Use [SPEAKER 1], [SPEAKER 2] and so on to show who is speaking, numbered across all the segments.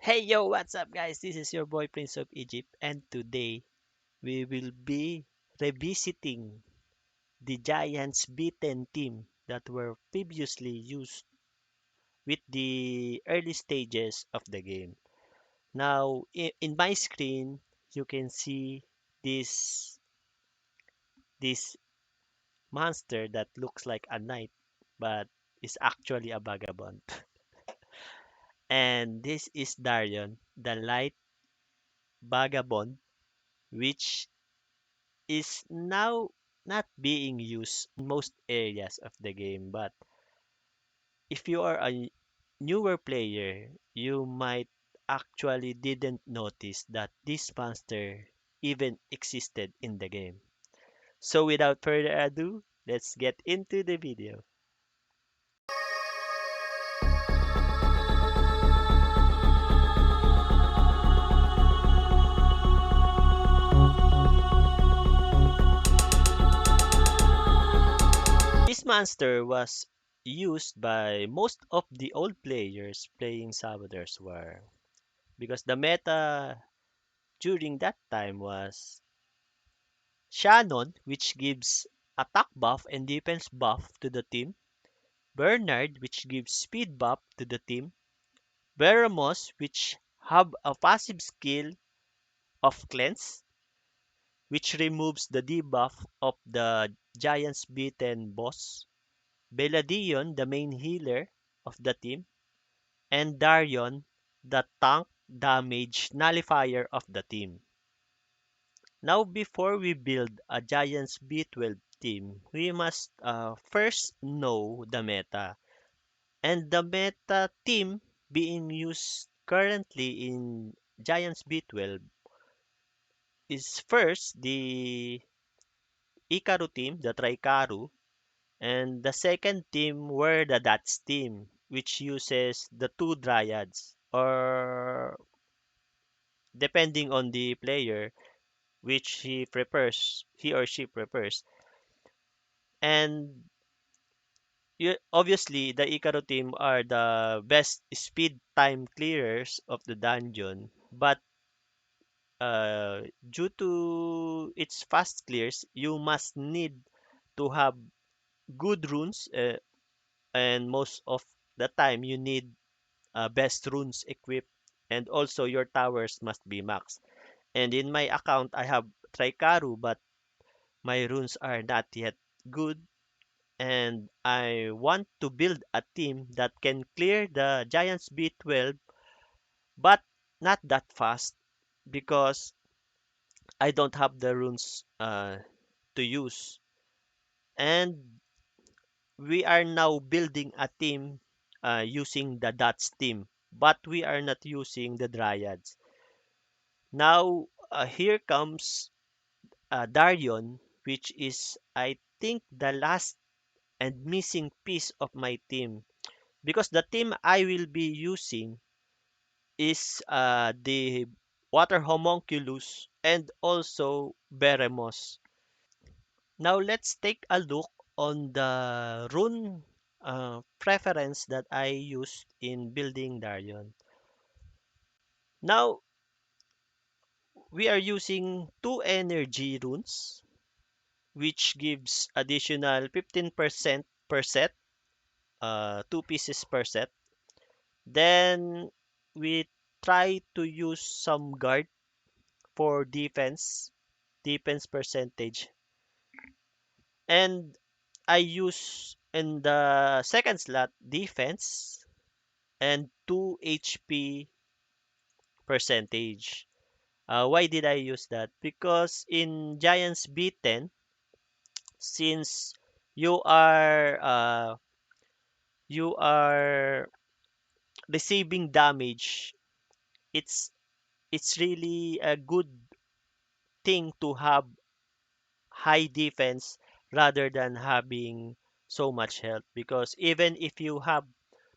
[SPEAKER 1] Hey yo, what's up guys? This is your boy Prince of Egypt and today we will be revisiting the Giants B10 team that were previously used with the early stages of the game. Now, in my screen, you can see this this monster that looks like a knight but is actually a vagabond. And this is Darion, the light vagabond, which is now not being used in most areas of the game. But if you are a newer player, you might actually didn't notice that this monster even existed in the game. So without further ado, let's get into the video. This monster was used by most of the old players playing Salvador's War because the meta during that time was Shannon, which gives attack buff and defense buff to the team. Bernard, which gives speed buff to the team. Beramos, which have a passive skill of cleanse, which removes the debuff of the Giants B10 boss. Beladion, the main healer of the team. And Darion, the tank damage nullifier of the team. Now, before we build a Giants B12 team, we must first know the meta. And the meta team being used currently in Giants B12 is first the Icaru team, the Tricaru, and the second team were the Dots team, which uses the two Dryads, or depending on the player, which he or she prefers. And obviously, the Icaru team are the best speed time clearers of the dungeon, but due to its fast clears, you must need to have good runes, and most of the time you need best runes equipped, and also your towers must be maxed. And in my account, I have Trikaru, but my runes are not yet good, and I want to build a team that can clear the Giants B12, but not that fast because I don't have the runes to use. And we are now building a team using the Dots team, but we are not using the Dryads. Now, here comes Darion, which is, I think, the last and missing piece of my team. Because the team I will be using is the Water Homunculus and also Beremos. Now let's take a look on the rune preference that I used in building Darion. Now we are using two energy runes, which gives additional 15% per set, two pieces per set. Then we try to use some guard for defense percentage. And I use in the second slot defense and 2 HP percentage. Why did I use that? Because in Giants B10, since you are uh, you are receiving damage, it's it's really a good thing to have high defense rather than having so much health, because even if you have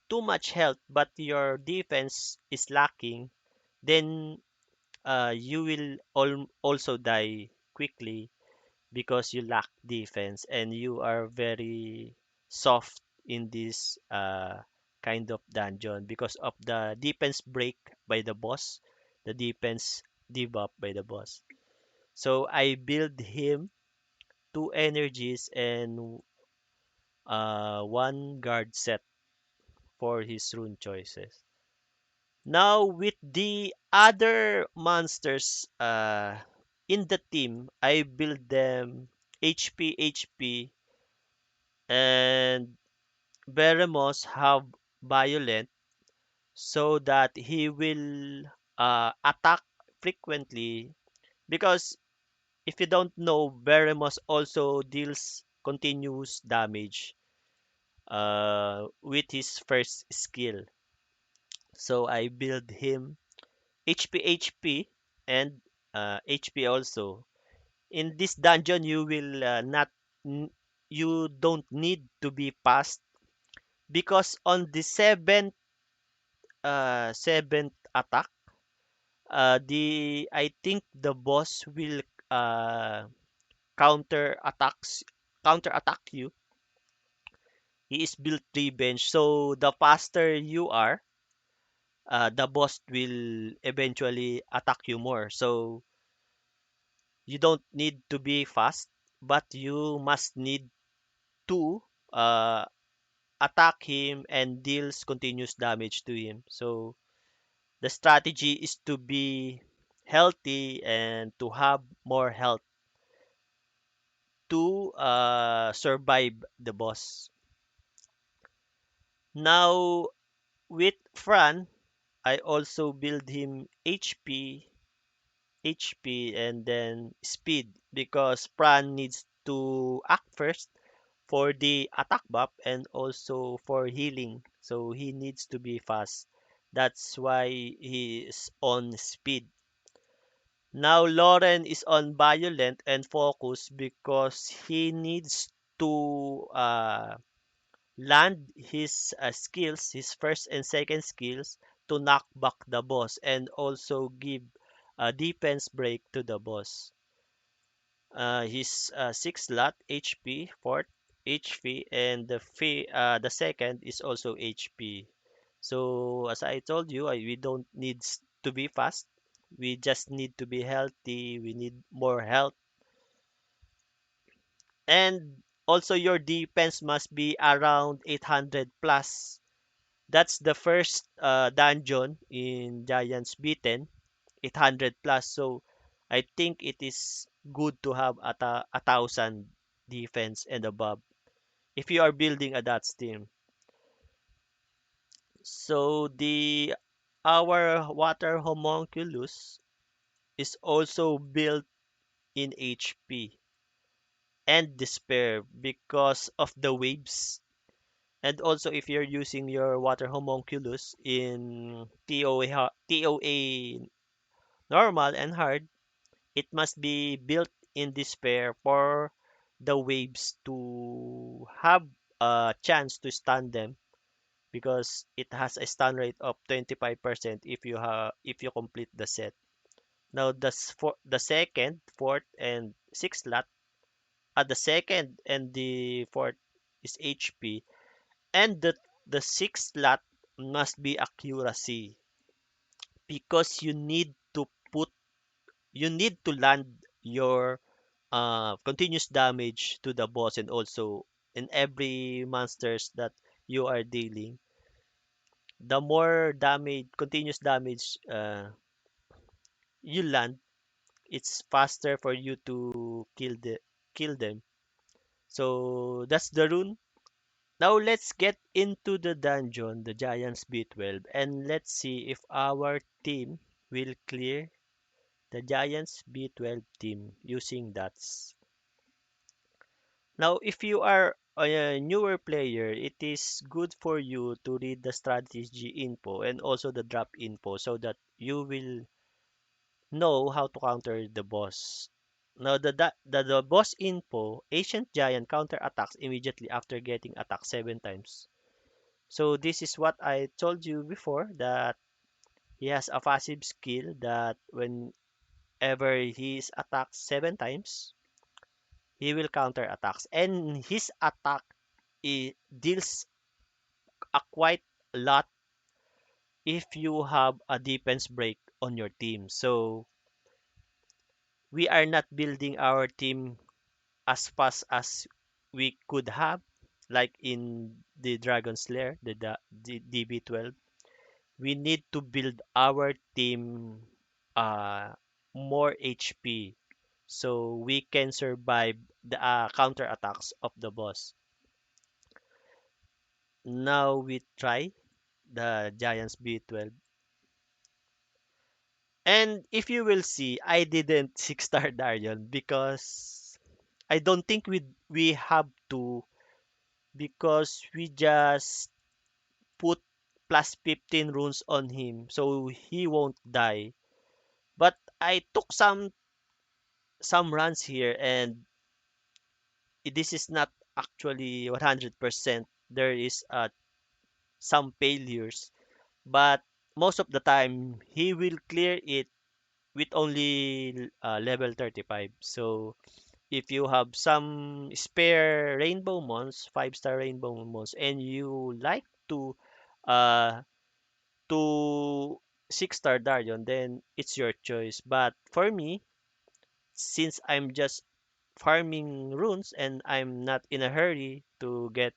[SPEAKER 1] too much health but your defense is lacking, then you will also die quickly because you lack defense and you are very soft in this kind of dungeon because of the defense break by the boss, the defense debuff by the boss. So I build him two energies and one guard set for his rune choices. Now with the other monsters in the team, I build them HP, and Beremos have violent so that he will attack frequently because if you don't know, Beremos also deals continuous damage with his first skill. So I build him HP and HP also. In this dungeon, you will not n- you don't need to be fast because on the seventh attack, the I think the boss will uh counter attacks counter attack you. He is built revenge, so the faster you are, the boss will eventually attack you more. So you don't need to be fast, but you must need to uh, attack him and deals continuous damage to him. So the strategy is to be healthy and to have more health to survive the boss. Now with Fran, I also build him HP, and then speed because Fran needs to act first for the attack buff and also for healing. So he needs to be fast. That's why he is on speed. Now Lauren is on violent and focus because he needs to land his skills, his first and second skills, to knock back the boss and also give a defense break to the boss. His 6 slot HP, fourth HP, and the second is also HP. So as I told you, we don't need to be fast. We just need to be healthy. We need more health, and also your defense must be around 800 plus. That's the first dungeon in Giants B10, 800 plus. So I think it is good to have at a thousand defense and above if you are building a DOTS team. So the our water homunculus is also built in HP and despair because of the waves. And also if you're using your water homunculus in TOA normal and hard, it must be built in despair for the waves to have a chance to stun them because it has a stun rate of 25% if you complete the set. Now for the second, fourth, and sixth slot, at the second and the fourth is HP, and the sixth slot must be accuracy because put you need to land your continuous damage to the boss and also in every monsters that you are dealing. The more damage, continuous damage you land, it's faster for you to kill them. So that's the rune. Now let's get into the dungeon, the Giants B12, and let's see if our team will clear the Giants B12 team using that. Now, if you are a newer player, it is good for you to read the strategy info and also the drop info so that you will know how to counter the boss. Now, the boss info, Ancient Giant counter attacks immediately after getting attacked 7 times. So this is what I told you before that he has a passive skill that whenever he is attacked 7 times, he will counter attacks, and his attack deals a quite lot if you have a defense break on your team. So we are not building our team as fast as we could have, like in the Dragon's Lair, the DB12. We need to build our team uh, more HP so we can survive the counter attacks of the boss. Now we try the Giants B12. And if you will see, I didn't 6-star Darion because I don't think we have to, because we just put plus 15 runes on him so he won't die. But I took some runs here, and this is not actually 100%. There is some failures, but most of the time he will clear it with only level 35. So if you have some spare rainbow mons, 5-star rainbow mons, and you like uh to 6-star Darion, then it's your choice. But for me, since I'm just farming runes and I'm not in a hurry to get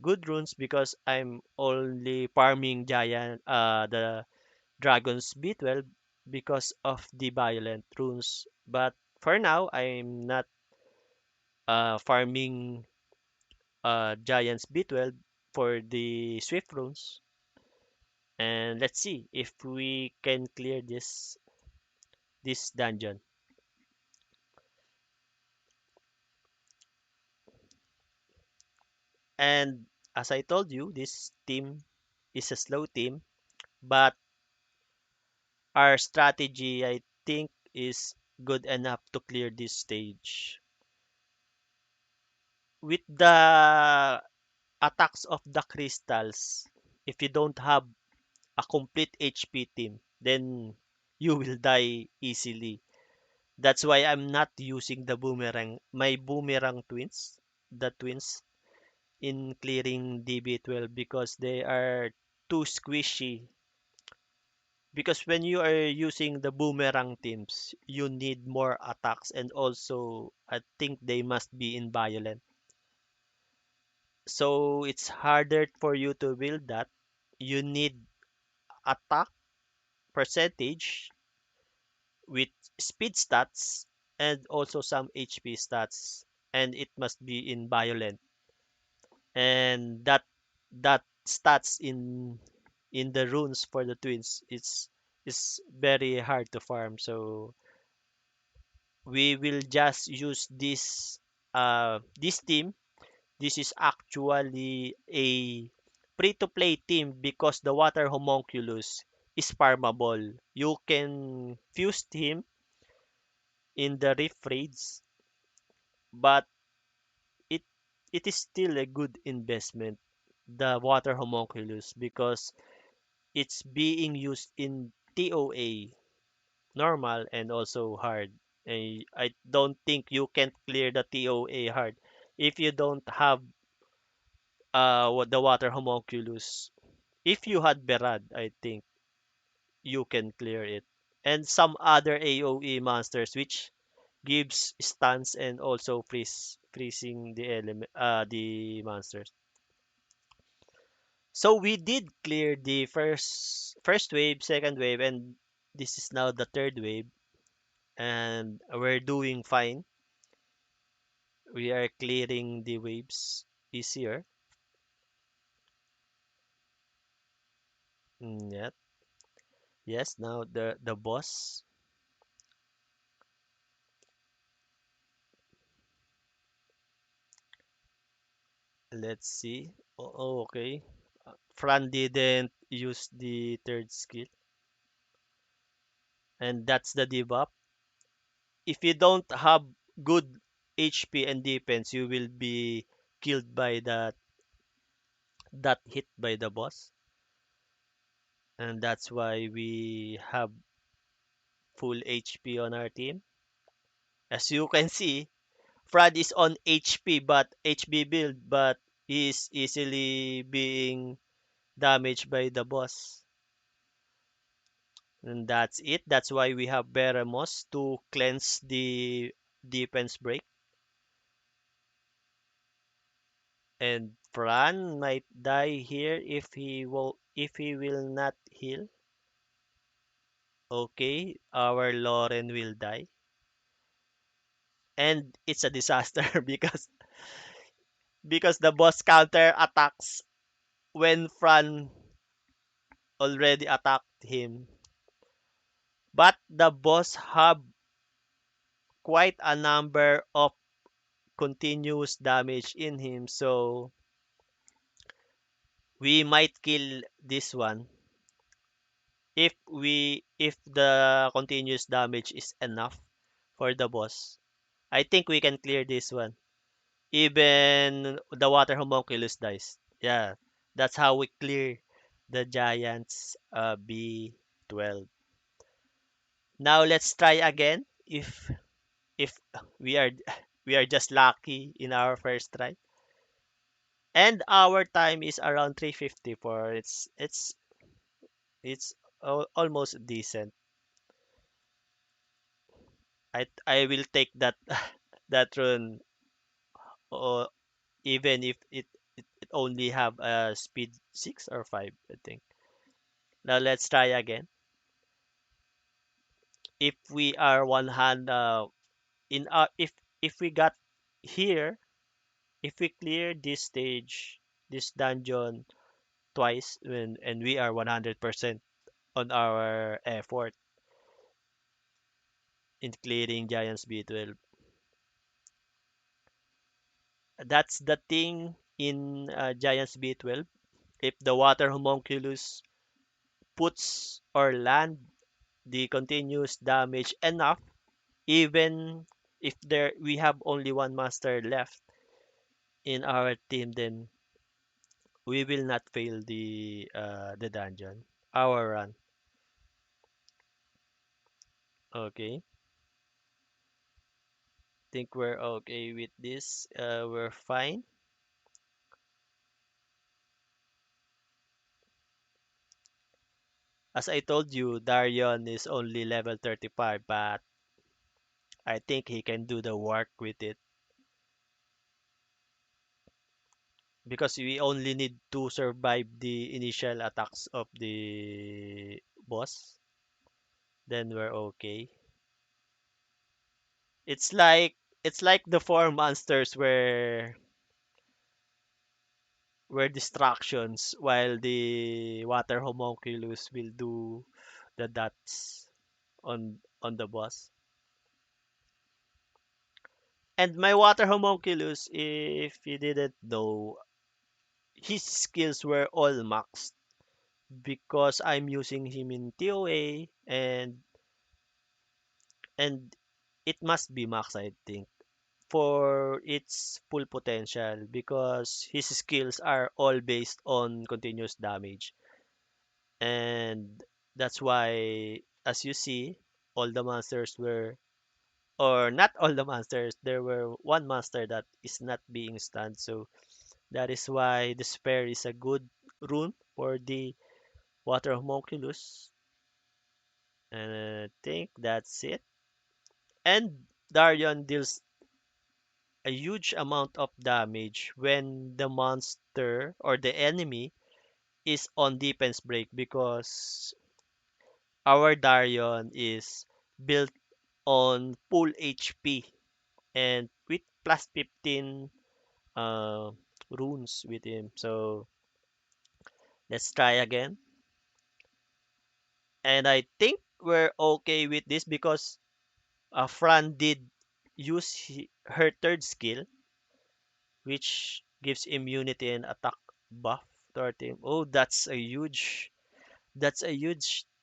[SPEAKER 1] good runes, because I'm only farming the dragons B12 because of the violent runes. But for now, I'm not farming giants B12 for the swift runes. And let's see if we can clear this dungeon. And as I told you, this team is a slow team, but our strategy, I think, is good enough to clear this stage. With the attacks of the crystals, if you don't have a complete HP team, then you will die easily. That's why I'm not using the boomerang, my boomerang twins, the twins, in clearing DB12 because they are too squishy. Because when you are using the boomerang teams, you need more attacks, and also I think they must be in violent. So it's harder for you to build that. You need attack percentage with speed stats and also some HP stats, and it must be in violent. And that stats in the runes for the twins, it's very hard to farm. So we will just use this team. This is actually a free to play team because the water homunculus is farmable. You can fuse him in the rift raids, but it it is still a good investment, the water homunculus, because it's being used in TOA, normal and also hard. I don't think you can clear the TOA hard if you don't have the water homunculus. If you had Berad, I think you can clear it. And some other AOE monsters which gives stuns and also freezing the monsters. So we did clear the first wave, second wave, and this is now the third wave, and we're doing fine. We are clearing the waves easier. Yeah. Yes, now the boss. Let's see. Okay. Fran didn't use the third skill, and that's the debuff. If you don't have good HP and defense, you will be killed by that hit by the boss. And that's why we have full HP on our team. As you can see, Frad is on HP but HB build, but is easily being damage by the boss. And that's it. That's why we have Beremos to cleanse the defense break. And Fran might die here if he will not heal. Okay, our Lauren will die. And it's a disaster because the boss counter attacks when Fran already attacked him. But the boss have quite a number of continuous damage in him, so we might kill this one if the continuous damage is enough for the boss. I think we can clear this one. Even the water homunculus dies. Yeah, that's how we clear the Giants B12. Now let's try again if we are we are just lucky in our first try. And our time is around 354. It's almost decent. I will take that that run or even if it only have a speed 6 or 5, I think. Now let's try again. If we are one hand in if we got here, if we clear this stage, this dungeon twice when and we are 100% on our effort in clearing Giants B12. That's the thing in Giants B12. If the water homunculus puts or land the continuous damage enough, even if there we have only one master left in our team, then we will not fail the dungeon. Our run. Okay. Think we're okay with this. We're fine. As I told you, Darion is only level 35, but I think he can do the work with it because we only need to survive the initial attacks of the boss. Then we're okay. It's like it's like the four monsters were distractions while the water homunculus will do the dots on the boss. And my water homunculus, if you didn't know, his skills were all maxed because I'm using him in TOA and it must be max I think for its full potential because his skills are all based on continuous damage. And that's why as you see all the monsters were or not all the monsters there were one monster that is not being stunned, so that is why despair is a good rune for the water homunculus. And I think that's it. And Darion deals a huge amount of damage when the monster or the enemy is on defense break because our Darion is built on full HP and with plus 15 uh, runes with him. So let's try again. And I think we're okay with this because Fran did use her third skill, which gives immunity and attack buff to our team. Oh, that's a huge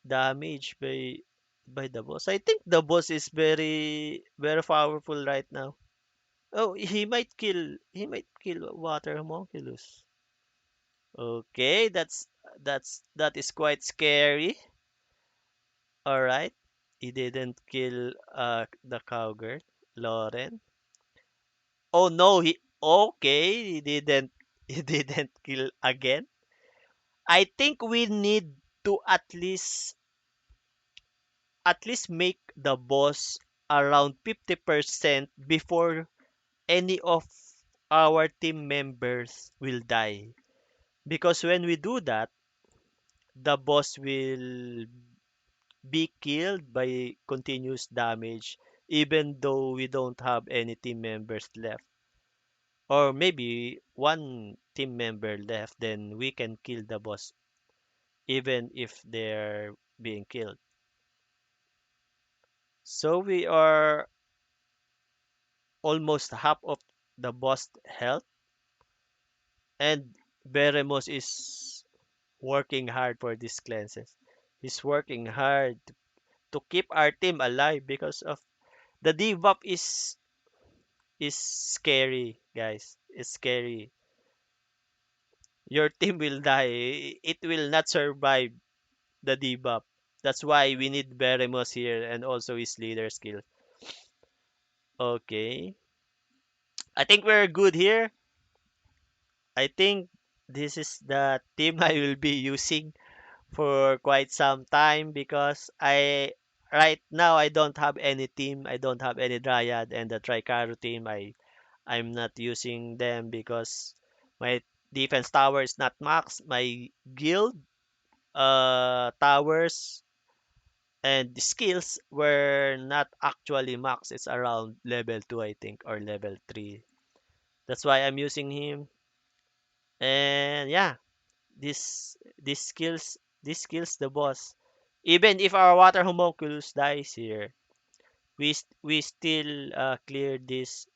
[SPEAKER 1] damage by the boss. I think the boss is very powerful right now. Oh, he might kill water homunculus. Okay, that is quite scary. All right, he didn't kill the cowgirl, Lauren. Oh no, he okay, he didn't he didn't kill again. I think we need to at least make the boss around 50% before any of our team members will die. Because when we do that, the boss will be killed by continuous damage even though we don't have any team members left. Or maybe one team member left, then we can kill the boss even if they're being killed. So we are almost half of the boss health, and Beremos is working hard for these cleanses. He's working hard to keep our team alive because of the debuff is scary, guys. It's scary. Your team will die. It will not survive the debuff. That's why we need Beremos here and also his leader skill. Okay. I think we're good here. I think this is the team I will be using for quite some time because I right now I don't have any team. I don't have any Dryad and the Tricaru team. I'm not using them because my defense tower is not max. My guild towers and the skills were not actually max. It's around level 2 I think or level 3. That's why I'm using him. And yeah, this kills the boss. Even if our water homunculus dies here, we still clear this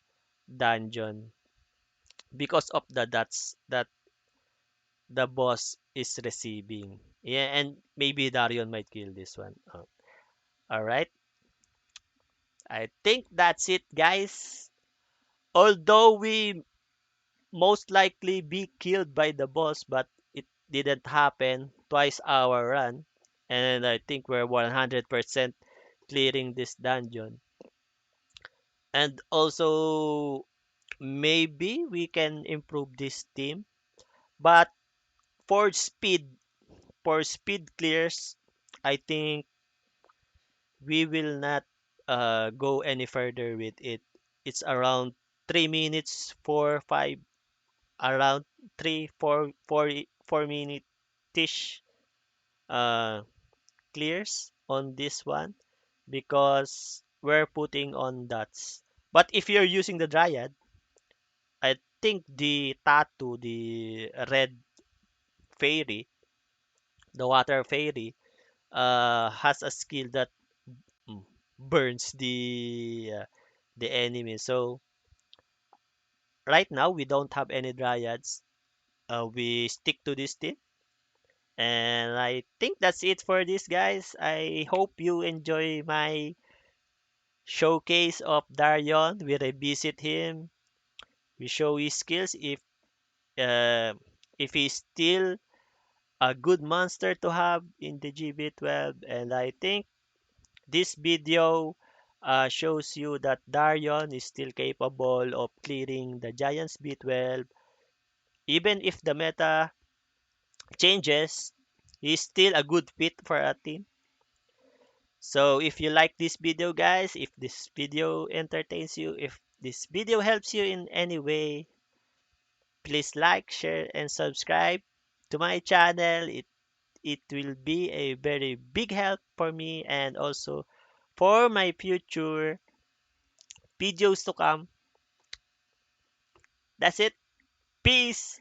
[SPEAKER 1] dungeon because of the dots that the boss is receiving. Yeah, and maybe Darion might kill this one. All right, I think that's it, guys. Although we most likely be killed by the boss, but it didn't happen twice our run, and I think we're 100% clearing this dungeon. And also, maybe we can improve this team, but for speed, for speed clears, I think we will not go any further with it. It's around 3 minutes, 4, 5, around 3, 4 minute ish uh, clears on this one because we're putting on dots. But if you're using the Dryad, I think the tattoo, the red fairy, the water fairy, has a skill that mm, burns the enemy. So right now we don't have any dryads. We stick to this team, and I think that's it for this, guys. I hope you enjoy my showcase of Darion. We revisit him. We show his skills uh, if he's still a good monster to have in the GB12. And I think this video shows you that Darion is still capable of clearing the Giants B12. Even if the meta changes, he's still a good fit for a team. So if you like this video, guys, if this video entertains you, if this video helps you in any way, please like, share, and subscribe to my channel. It will be a very big help for me and also for my future videos to come. That's it. Peace.